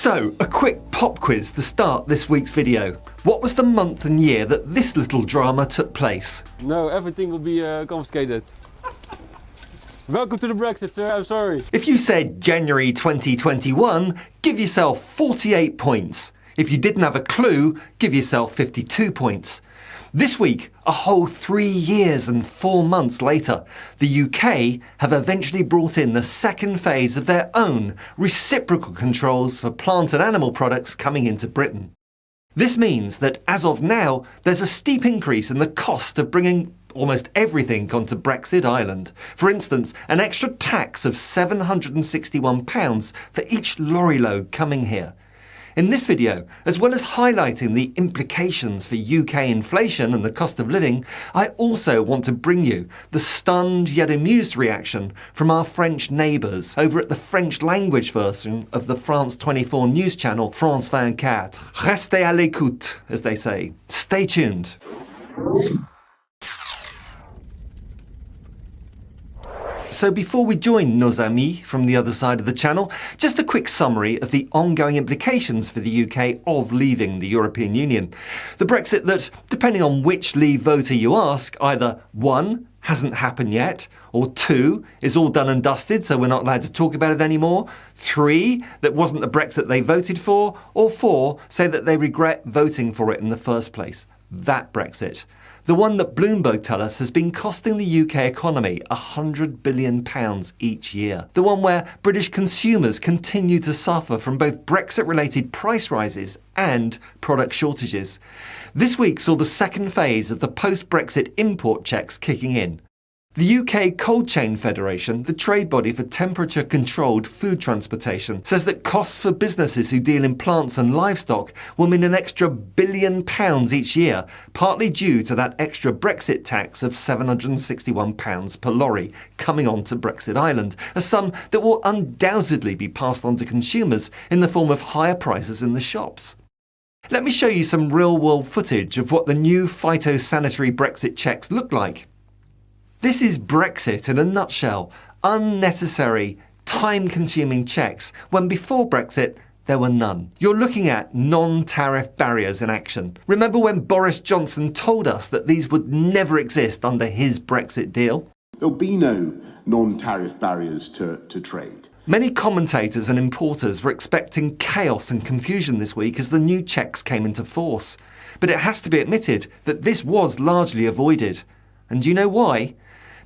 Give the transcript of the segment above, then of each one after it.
So, a quick pop quiz to start this week's video. What was the month and year that this little drama took place? No, everything will be confiscated. Welcome to the Brexit, sir, I'm sorry. If you said January 2021, give yourself 48 points. If you didn't have a clue, give yourself 52 points. This week, a whole 3 years and 4 months later, the UK have eventually brought in the second phase of their own reciprocal controls for plant and animal products coming into Britain. This means that as of now, there's a steep increase in the cost of bringing almost everything onto Brexit Island. For instance, an extra tax of £761 for each lorry load coming here. In this video, as well as highlighting the implications for UK inflation and the cost of living, I also want to bring you the stunned yet amused reaction from our French neighbours over at the French language version of the France 24 news channel France 24. Restez à l'écoute, as they say. Stay tuned. So before we join nos amis from the other side of the channel, just a quick summary of the ongoing implications for the UK of leaving the European Union. The Brexit that, depending on which Leave voter you ask, either 1, hasn't happened yet, or 2, is all done and dusted so we're not allowed to talk about it anymore, 3, that wasn't the Brexit they voted for, or 4, say that they regret voting for it in the first place. That Brexit. The one that Bloomberg tell us has been costing the UK economy £100 billion each year. The one where British consumers continue to suffer from both Brexit-related price rises and product shortages. This week saw the second phase of the post-Brexit import checks kicking in. The UK Cold Chain Federation, the trade body for temperature-controlled food transportation, says that costs for businesses who deal in plants and livestock will mean an extra £1 billion each year, partly due to that extra Brexit tax of £761 per lorry coming onto Brexit Island, a sum that will undoubtedly be passed on to consumers in the form of higher prices in the shops. Let me show you some real-world footage of what the new phytosanitary Brexit checks look like. This is Brexit in a nutshell. Unnecessary, time-consuming checks, when before Brexit there were none. You're looking at non-tariff barriers in action. Remember when Boris Johnson told us that these would never exist under his Brexit deal? There'll be no non-tariff barriers to trade. Many commentators and importers were expecting chaos and confusion this week as the new checks came into force. But it has to be admitted that this was largely avoided. And do you know why?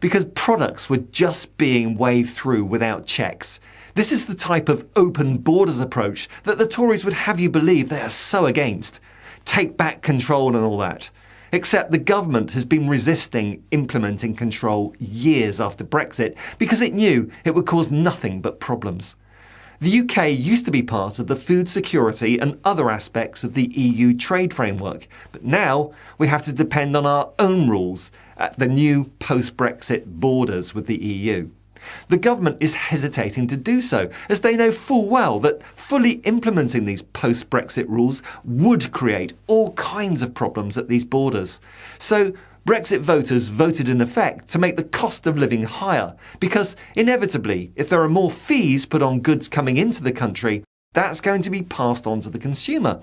Because products were just being waved through without checks. This is the type of open borders approach that the Tories would have you believe they are so against. Take back control and all that. Except the government has been resisting implementing control years after Brexit because it knew it would cause nothing but problems. The UK used to be part of the food security and other aspects of the EU trade framework, but now we have to depend on our own rules at the new post-Brexit borders with the EU. The government is hesitating to do so, as they know full well that fully implementing these post-Brexit rules would create all kinds of problems at these borders. So Brexit voters voted in effect to make the cost of living higher, because inevitably, if there are more fees put on goods coming into the country, that's going to be passed on to the consumer.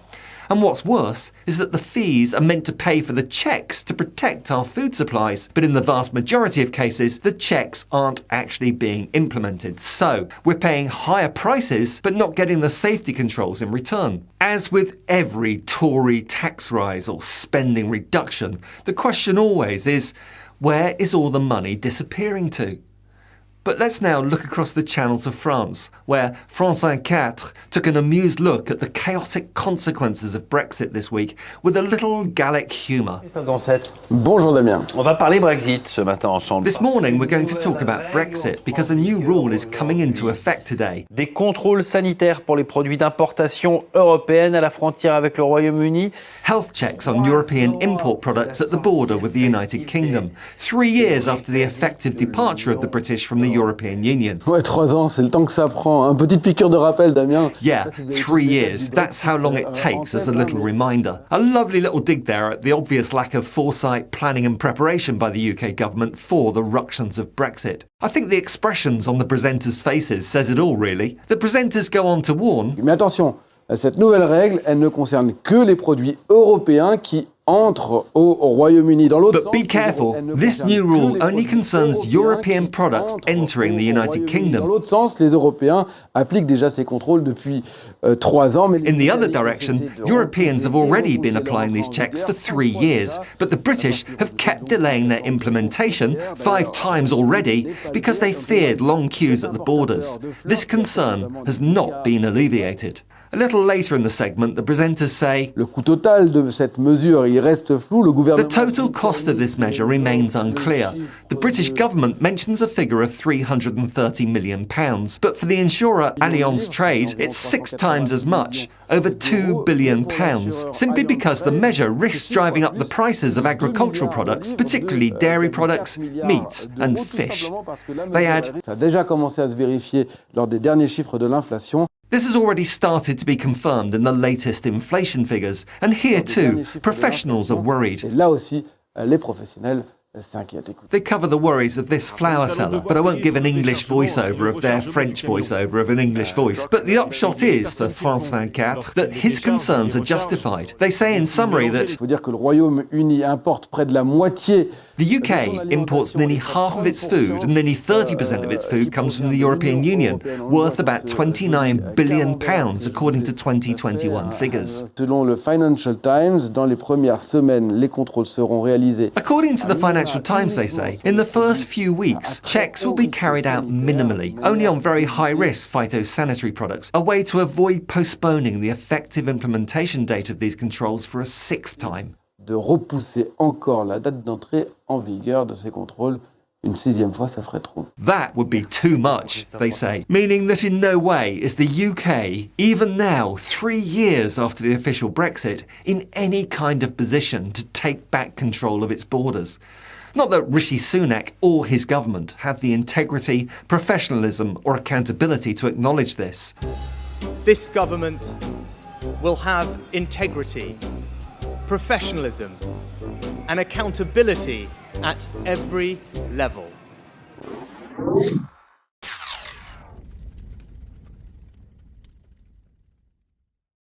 And what's worse is that the fees are meant to pay for the checks to protect our food supplies, but in the vast majority of cases, the checks aren't actually being implemented. So we're paying higher prices, but not getting the safety controls in return. As with every Tory tax rise or spending reduction, the question always is, where is all the money disappearing to? But let's now look across the channel to France, where France 24 took an amused look at the chaotic consequences of Brexit this week with a little Gallic humour. Bonjour Damien. On va parler Brexit ce matin ensemble. This morning we're going to talk about Brexit because a new rule is coming into effect today. Des contrôles sanitaires pour les produits d'importation européenne à la frontière avec le Royaume-Uni. Health checks on European import products at the border with the United Kingdom, 3 years after the effective departure of the British from the European Union. Ouais, 3 ans, c'est le temps que ça prend. Une petite piqûre de rappel, Damien. Yeah, 3 years. That's how long it takes as a little reminder. A lovely little dig there at the obvious lack of foresight, planning and preparation by the UK government for the ructions of Brexit. I think the expressions on the presenters' faces says it all, really. The presenters go on to warn... Mais attention, Cette nouvelle règle, elle ne concerne que les produits européens qui entrent au Royaume-Uni. Dans l'autre But be careful, this new rule only concerns European products entering the United Dans Kingdom. l'autre sens, les Européens appliquent déjà ces contrôles depuis 3 ans. Mais In the other direction, Europeans have already been applying these checks for 3 years, but the British have kept delaying their implementation 5 times already because they feared long queues at the borders. This concern has not been alleviated. A little later in the segment, the presenters say, Le coût total de cette mesure, il reste flou. Le the gouvernement... total cost of this measure remains unclear. The British government mentions a figure of £330 million, but for the insurer Allianz Trade, it's 6 times as much, over £2 billion, simply because the measure risks driving up the prices of agricultural products, particularly dairy products, meat and fish. They add, Ça a déjà commencé à se vérifier lors des derniers chiffres de l'inflation. this has already started to be confirmed in the latest inflation figures, and here too, professionals are worried. Et là aussi, les professionnels s'inquiètent. Écoutez. They cover the worries of this flour seller, but I won't give an English voiceover of their French voiceover of an English voice. But the upshot is, for France 24, that his concerns are justified. They say in summary that Il faut dire que le Royaume-Uni importe près de la moitié. the UK imports nearly half of its food, and nearly 30% of its food comes from the European Union, worth about £29 billion according to 2021 figures. Selon le Financial Times, dans les premières semaines, les contrôles seront réalisés. According to the Financial Times, they say, in the first few weeks, checks will be carried out minimally, only on very high-risk phytosanitary products, a way to avoid postponing the effective implementation date of these controls for a 6th time. De repousser encore la date d'entrée en vigueur de ces contrôles. Une 6e fois, ça ferait trop. That would be too much, they say, meaning that in no way is the UK, even now, 3 years after the official Brexit, in any kind of position to take back control of its borders. Not that Rishi Sunak or his government have the integrity, professionalism or accountability to acknowledge this. This government will have integrity, professionalism and accountability at every level.